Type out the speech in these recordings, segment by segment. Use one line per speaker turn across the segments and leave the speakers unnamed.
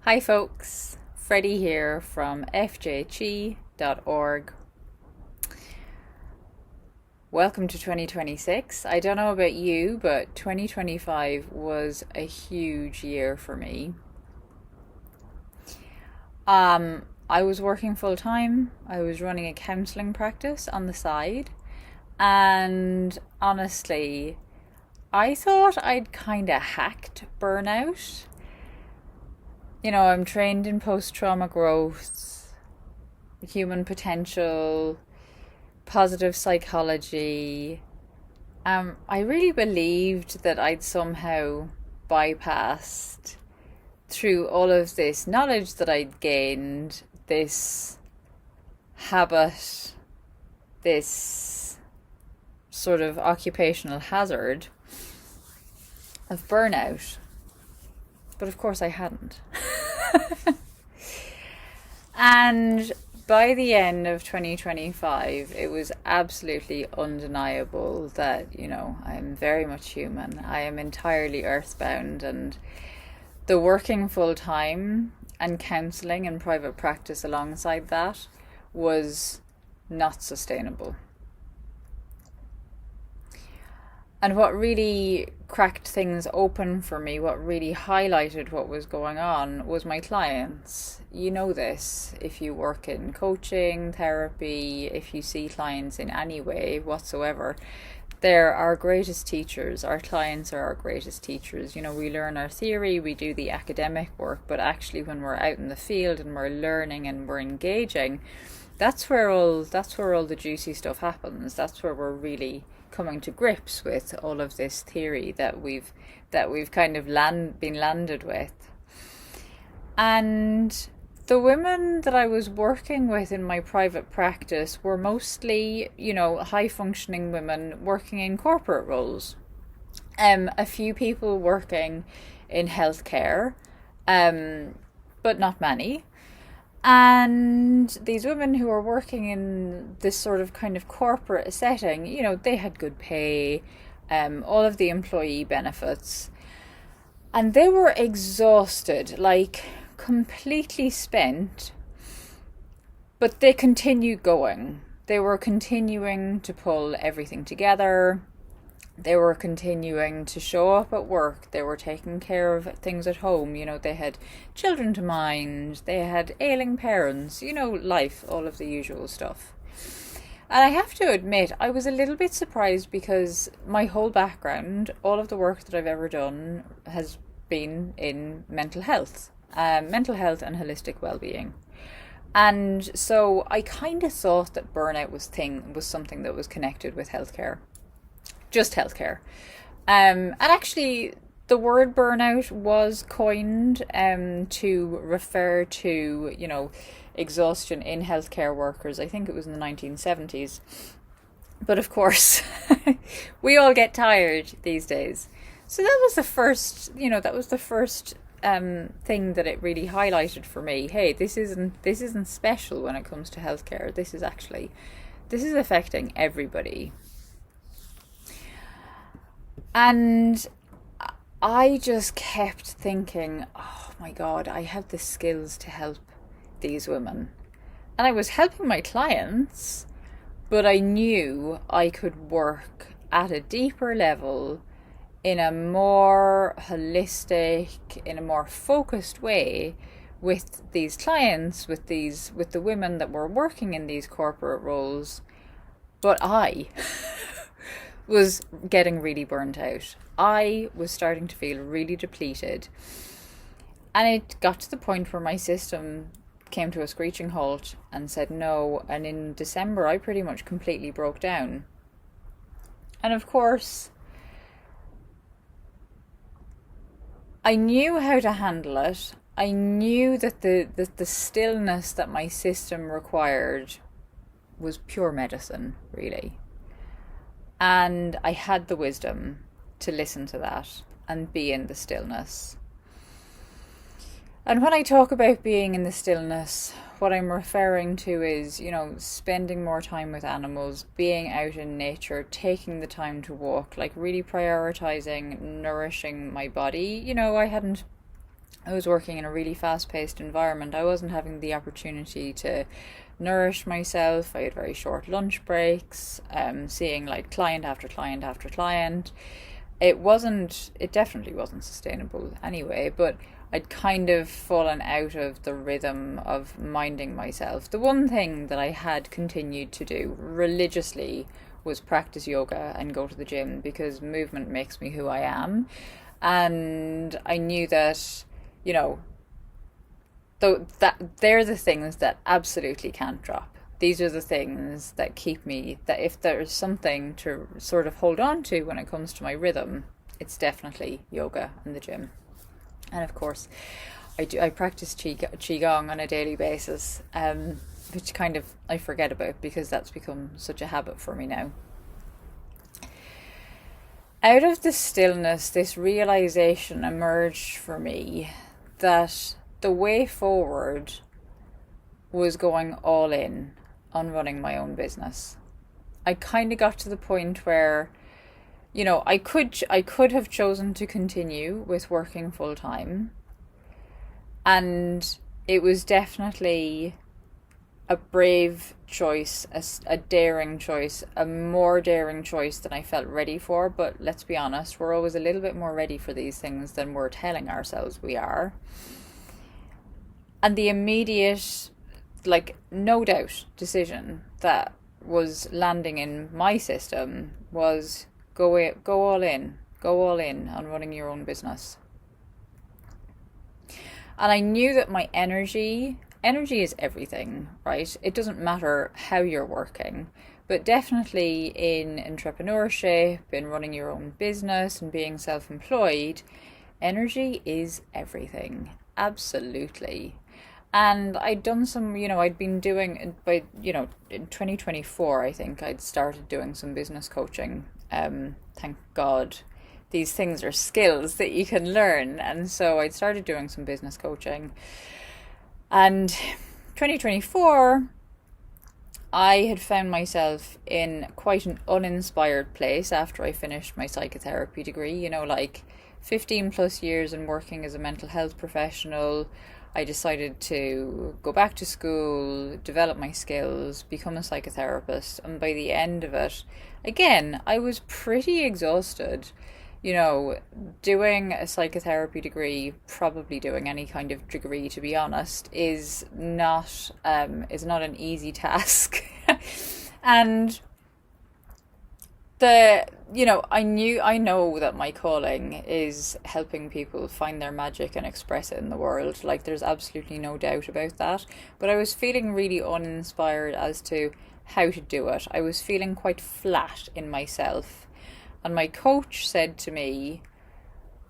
Hi folks, Freddie here from fjg.org. Welcome to 2026. I don't know about you, but 2025 was a huge year for me. I was working full time. I was running a counselling practice on the side, and honestly, I thought I'd kind of hacked burnout. I'm trained in post-trauma growth, human potential, positive psychology. I really believed that I'd somehow bypassed through all of this knowledge that I'd gained, this habit, this sort of occupational hazard of burnout. But of course I hadn't. And by the end of 2025, it was absolutely undeniable that, I'm very much human. I am entirely earthbound, and the working full time and counselling and private practice alongside that was not sustainable. And what really cracked things open for me, what really highlighted what was going on, was my clients. You know this if you work in coaching, therapy, if you see clients in any way whatsoever. They're our greatest teachers. Our clients are our greatest teachers. We learn our theory, we do the academic work, but actually when we're out in the field and we're learning and we're engaging, that's where all the juicy stuff happens. That's where we're really coming to grips with all of this theory that we've kind of been landed with. And the women that I was working with in my private practice were mostly, high functioning women working in corporate roles. A few people working in healthcare, but not many. And these women who are working in this sort of kind of corporate setting, they had good pay, all of the employee benefits. And they were exhausted, like completely spent, but they continued going. They were continuing to pull everything together. They were continuing to show up at work. They were taking care of things at home. They had children to mind. They had ailing parents. Life, all of the usual stuff. And I have to admit, I was a little bit surprised because my whole background, all of the work that I've ever done has been in mental health and holistic well-being. And so I kind of thought that burnout was something that was connected with healthcare. Just healthcare. And actually, the word burnout was coined to refer to, exhaustion in healthcare workers. I think it was in the 1970s. But of course, we all get tired these days. So that was the first, thing that it really highlighted for me. Hey, this isn't special when it comes to healthcare. This is affecting everybody. And I just kept thinking, oh my God, I have the skills to help these women. And I was helping my clients, but I knew I could work at a deeper level in a more holistic, in a more focused way with these clients, with the women that were working in these corporate roles. But I was getting really burnt out. I was starting to feel really depleted. And it got to the point where my system came to a screeching halt and said no. And in December, I pretty much completely broke down. And of course, I knew how to handle it. I knew that the stillness that my system required was pure medicine, really. And I had the wisdom to listen to that and be in the stillness. And when I talk about being in the stillness, what I'm referring to is, spending more time with animals, being out in nature, taking the time to walk, like really prioritizing nourishing my body. I hadn't I was working in a really fast-paced environment. I wasn't having the opportunity to nourish myself. I had very short lunch breaks, seeing like client after client after client. It definitely wasn't sustainable anyway, but I'd kind of fallen out of the rhythm of minding myself. The one thing that I had continued to do religiously was practice yoga and go to the gym, because movement makes me who I am. And I knew that, you know, though that they're the things that absolutely can't drop. These are the things that keep me, that if there's something to sort of hold on to when it comes to my rhythm, it's definitely yoga and the gym. And of course, I practice qigong on a daily basis, which kind of I forget about because that's become such a habit for me now. Out of the stillness, this realization emerged for me that the way forward was going all in on running my own business. I kind of got to the point where, you know, I could have chosen to continue with working full time, and it was definitely a brave choice, a daring choice, a more daring choice than I felt ready for. But let's be honest, we're always a little bit more ready for these things than we're telling ourselves we are. And the immediate, like, no doubt decision that was landing in my system was go all in on running your own business. And I knew that my energy is everything, right? It doesn't matter how you're working, but definitely in entrepreneurship, in running your own business and being self-employed, energy is everything. Absolutely. And I'd done some, I'd been doing, in 2024, I think I'd started doing some business coaching. Thank God. These things are skills that you can learn. And so I'd started doing some business coaching. And 2024, I had found myself in quite an uninspired place after I finished my psychotherapy degree. 15 plus years in working as a mental health professional. I decided to go back to school, develop my skills, become a psychotherapist. And by the end of it, again, I was pretty exhausted. Doing a psychotherapy degree, probably doing any kind of degree, to be honest, is not an easy task. And I know that my calling is helping people find their magic and express it in the world. Like, there's absolutely no doubt about that. But I was feeling really uninspired as to how to do it. I was feeling quite flat in myself. And my coach said to me,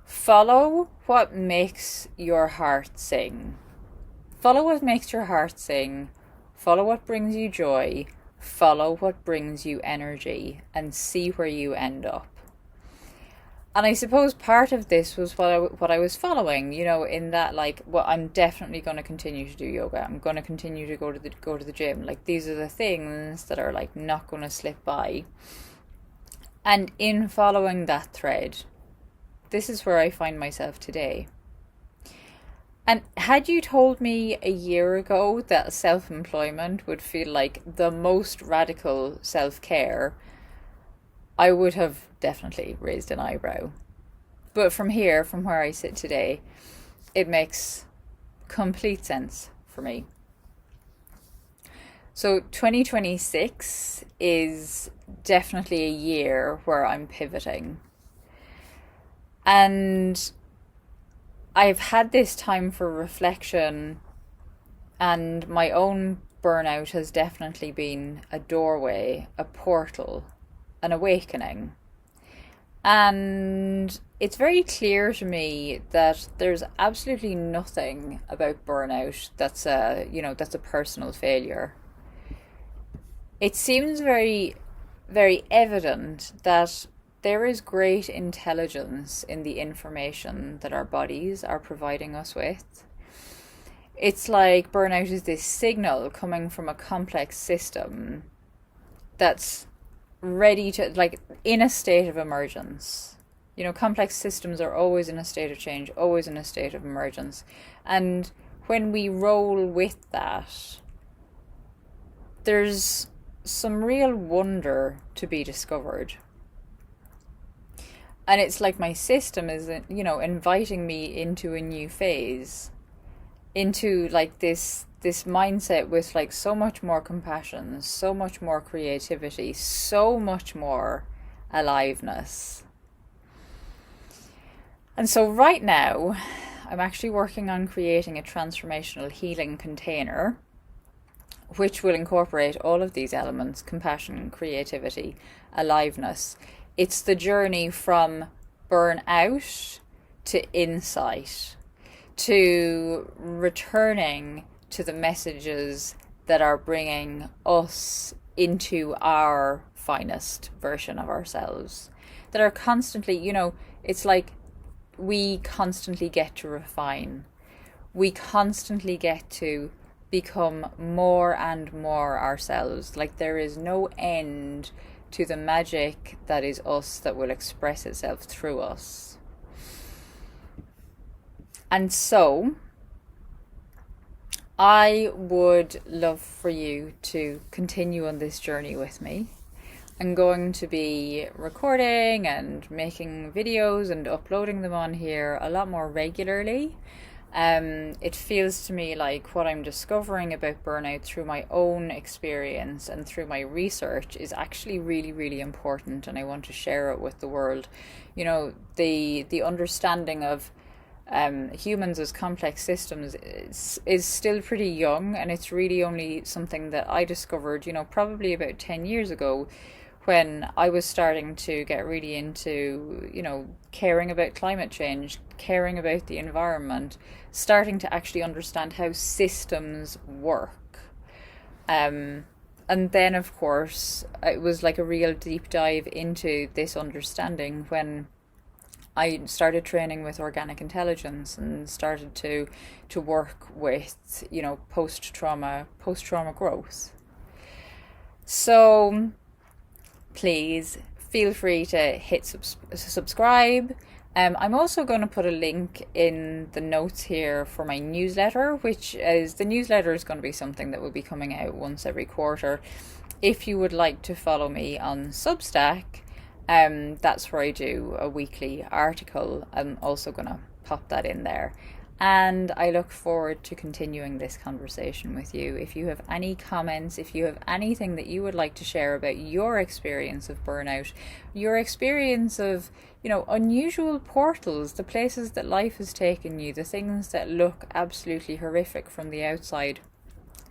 follow what makes your heart sing. Follow what makes your heart sing. Follow what brings you joy. Follow what brings you energy, and see where you end up. And I suppose part of this was what I was following, in that, I'm definitely going to continue to do yoga. I'm going to continue to go to the gym. Like, these are the things that are not going to slip by. And in following that thread, this is where I find myself today. And had you told me a year ago that self-employment would feel like the most radical self-care, I would have definitely raised an eyebrow. But from where I sit today, it makes complete sense for me. So 2026 is definitely a year where I'm pivoting. And I've had this time for reflection, and my own burnout has definitely been a doorway, a portal, an awakening. And it's very clear to me that there's absolutely nothing about burnout that's a personal failure. It seems very, very evident that there is great intelligence in the information that our bodies are providing us with. It's like burnout is this signal coming from a complex system that's ready to, in a state of emergence. Complex systems are always in a state of change, always in a state of emergence. And when we roll with that, there's some real wonder to be discovered. And it's like my system is, inviting me into a new phase, into like this mindset with like so much more compassion, so much more creativity, so much more aliveness. And so right now, I'm actually working on creating a transformational healing container, which will incorporate all of these elements: compassion, creativity, aliveness. It's the journey from burnout to insight, to returning to the messages that are bringing us into our finest version of ourselves, that are constantly, it's like we constantly get to refine. We constantly get to become more and more ourselves. Like there is no end to the magic that is us, that will express itself through us. And so I would love for you to continue on this journey with me. I'm going to be recording and making videos and uploading them on here a lot more regularly. It feels to me like what I'm discovering about burnout through my own experience and through my research is actually really, really important, and I want to share it with the world. The understanding of humans as complex systems is still pretty young, and it's really only something that I discovered, probably about 10 years ago, when I was starting to get really into, caring about climate change, caring about the environment, starting to actually understand how systems work. And then, of course, it was like a real deep dive into this understanding when I started training with organic intelligence and started to work with, post-trauma growth. So please feel free to hit subscribe. I'm also going to put a link in the notes here for my newsletter, the newsletter is going to be something that will be coming out once every quarter. If you would like to follow me on Substack, that's where I do a weekly article. I'm also going to pop that in there. And I look forward to continuing this conversation with you. If you have any comments, if you have anything that you would like to share about your experience of burnout, your experience of, unusual portals, the places that life has taken you, the things that look absolutely horrific from the outside,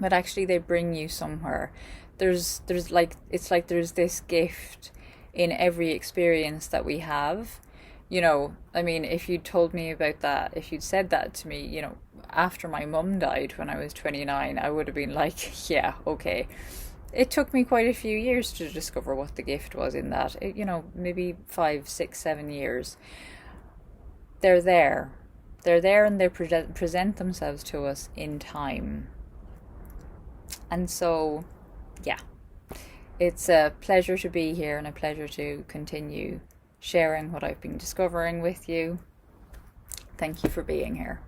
but actually they bring you somewhere. There's this gift in every experience that we have. If you'd told me about that, if you'd said that to me, after my mum died when I was 29, I would have been like, yeah, okay. It took me quite a few years to discover what the gift was in that. Maybe 5, 6, 7 years. They're there. They're there, and they present themselves to us in time. And so, yeah, it's a pleasure to be here and a pleasure to continue sharing what I've been discovering with you. Thank you for being here.